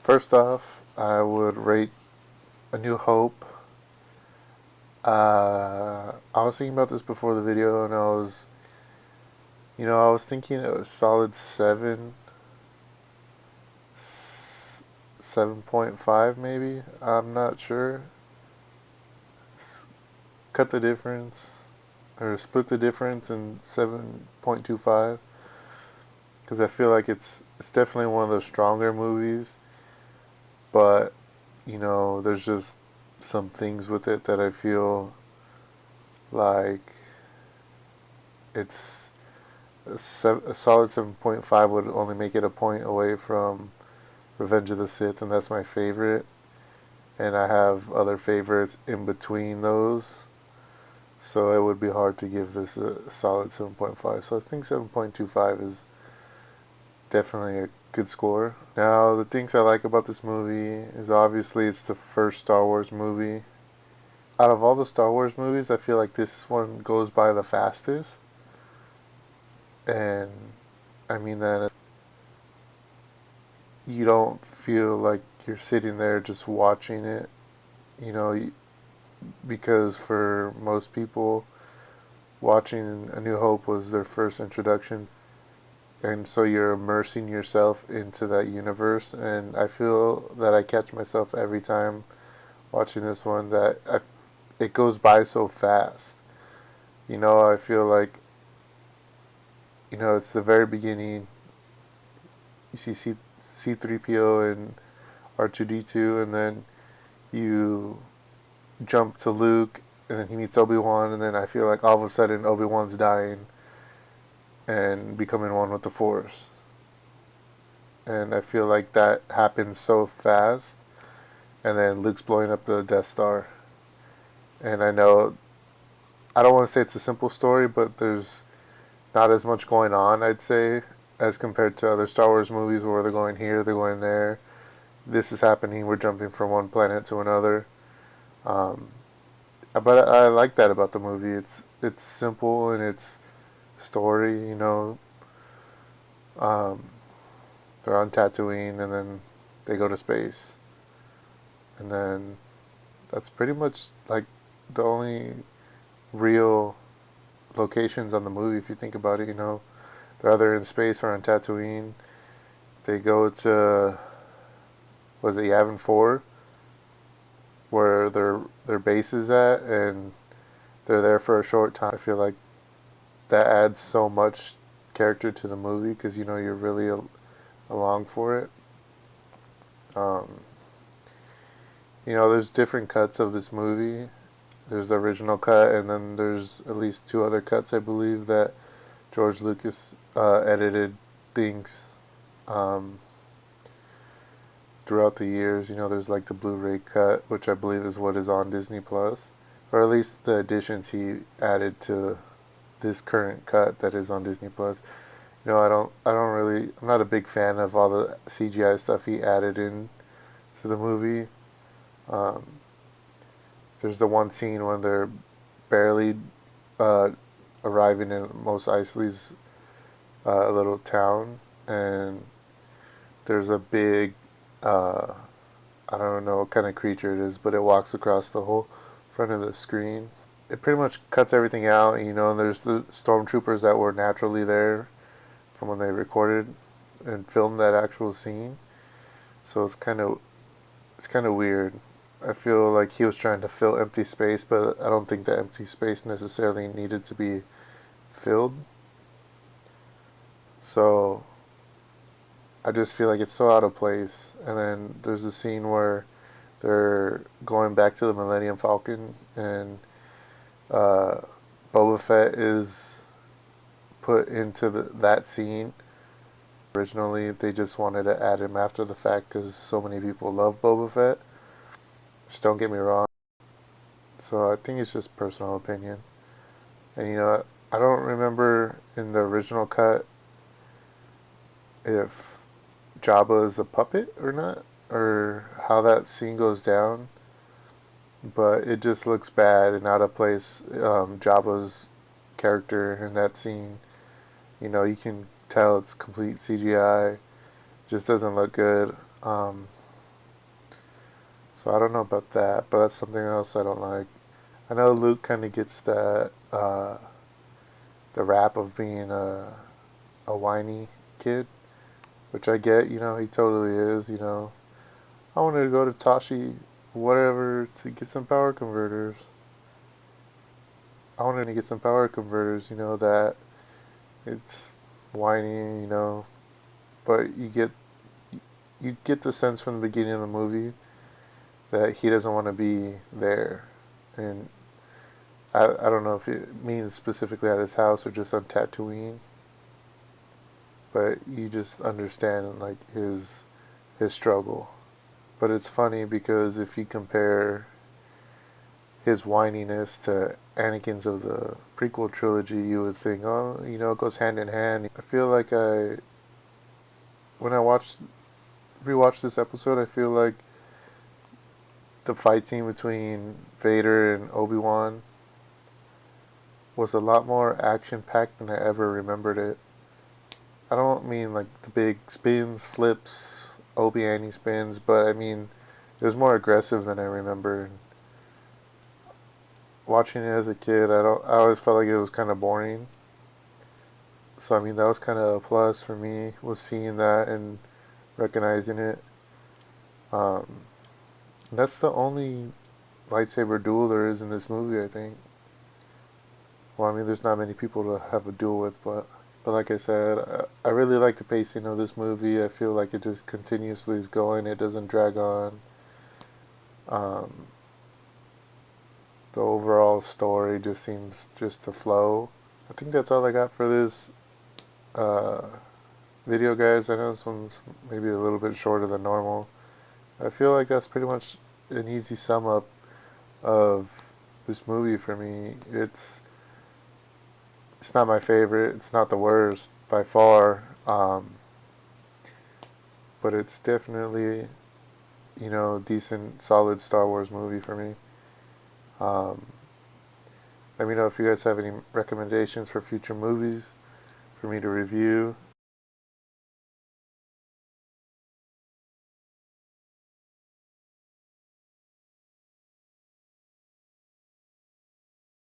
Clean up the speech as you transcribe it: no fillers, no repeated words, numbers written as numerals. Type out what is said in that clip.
First off, I would rate A New Hope. I was thinking about this before the video, and I was thinking it was solid 7.5 maybe. I'm not sure. Cut the difference, or split the difference in 7.25, because I feel like it's definitely one of the stronger movies, but there's just some things with it that I feel like it's a solid 7.5 would only make it a point away from Revenge of the Sith, and that's my favorite. And I have other favorites in between those, so it would be hard to give this a solid 7.5. So I think 7.25 is definitely a good score. Now, the things I like about this movie is obviously it's the first Star Wars movie. Out of all the Star Wars movies, I feel like this one goes by the fastest. And I mean that you don't feel like you're sitting there just watching it, you know, because for most people, watching A New Hope was their first introduction. And so you're immersing yourself into that universe. And I feel that I catch myself every time watching this one that it goes by so fast. I feel like, it's the very beginning. You see C3PO and R2D2, and then you jump to Luke, and then he meets Obi-Wan, and then I feel like all of a sudden Obi-Wan's dying and becoming one with the Force. And I feel like that happens so fast, and then Luke's blowing up the Death Star. And I don't want to say it's a simple story, but there's not as much going on, I'd say, as compared to other Star Wars movies where they're going here, they're going there. This is happening, we're jumping from one planet to another. Um, but I like that about the movie. It's simple in its story. Um, they're on Tatooine, and then they go to space, and then that's pretty much like the only real locations on the movie if you think about it. They're either in space or on Tatooine. They go to, was it Yavin 4, where their base is at, and they're there for a short time. I feel like that adds so much character to the movie because you're really along for it. Um, there's different cuts of this movie. There's the original cut, and then there's at least two other cuts, I believe, that George Lucas edited things um, throughout the years. There's like the Blu-ray cut, which I believe is what is on Disney Plus, or at least the additions he added to this current cut that is on Disney Plus. I'm not a big fan of all the CGI stuff he added in to the movie. Um, there's the one scene when they're barely uh, arriving in Mos Eisley's little town, and there's a big, I don't know what kind of creature it is, but it walks across the whole front of the screen. It pretty much cuts everything out, and there's the stormtroopers that were naturally there from when they recorded and filmed that actual scene. So it's kind of weird. I feel like he was trying to fill empty space, but I don't think the empty space necessarily needed to be filled. So I just feel like it's so out of place. And then there's a scene where they're going back to the Millennium Falcon, and uh, Boba Fett is put into that scene. Originally, they just wanted to add him after the fact because so many people love Boba Fett. Just don't get me wrong. So I think it's just personal opinion. And I don't remember in the original cut if Jabba is a puppet or not, or how that scene goes down. But it just looks bad and out of place. Jabba's character in that scene, you can tell it's complete CGI. Just doesn't look good. So I don't know about that, but that's something else I don't like. I know Luke kind of gets that the rap of being a whiny kid, which I get. You know, he totally is. You know, I wanted to go to Tashi, whatever, to get some power converters. I wanted to get some power converters. You know that it's whiny. You know, but you get the sense from the beginning of the movie that he doesn't want to be there, and I don't know if it means specifically at his house or just on Tatooine, but you just understand like his struggle. But it's funny because if you compare his whininess to Anakin's of the prequel trilogy, you would think, oh, you know, it goes hand in hand. I feel like when I rewatched this episode, I feel like the fight scene between Vader and Obi-Wan was a lot more action packed than I ever remembered it. I don't mean like the big spins, flips, Obi-Wan spins, but I mean it was more aggressive than I remember. Watching it as a kid, I always felt like it was kind of boring. So I mean that was kind of a plus for me, was seeing that and recognizing it. Um, that's the only lightsaber duel there is in this movie, I think. Well, I mean, there's not many people to have a duel with, but like I said, I really like the pacing of this movie. I feel like it just continuously is going. It doesn't drag on. Um, the overall story just seems just to flow. I think that's all I got for this uh, video, guys. I know this one's maybe a little bit shorter than normal. I feel like that's pretty much an easy sum up of this movie for me. It's not my favorite. It's not the worst by far, but it's definitely, you know, decent, solid Star Wars movie for me. Um, Let me know if you guys have any recommendations for future movies for me to review.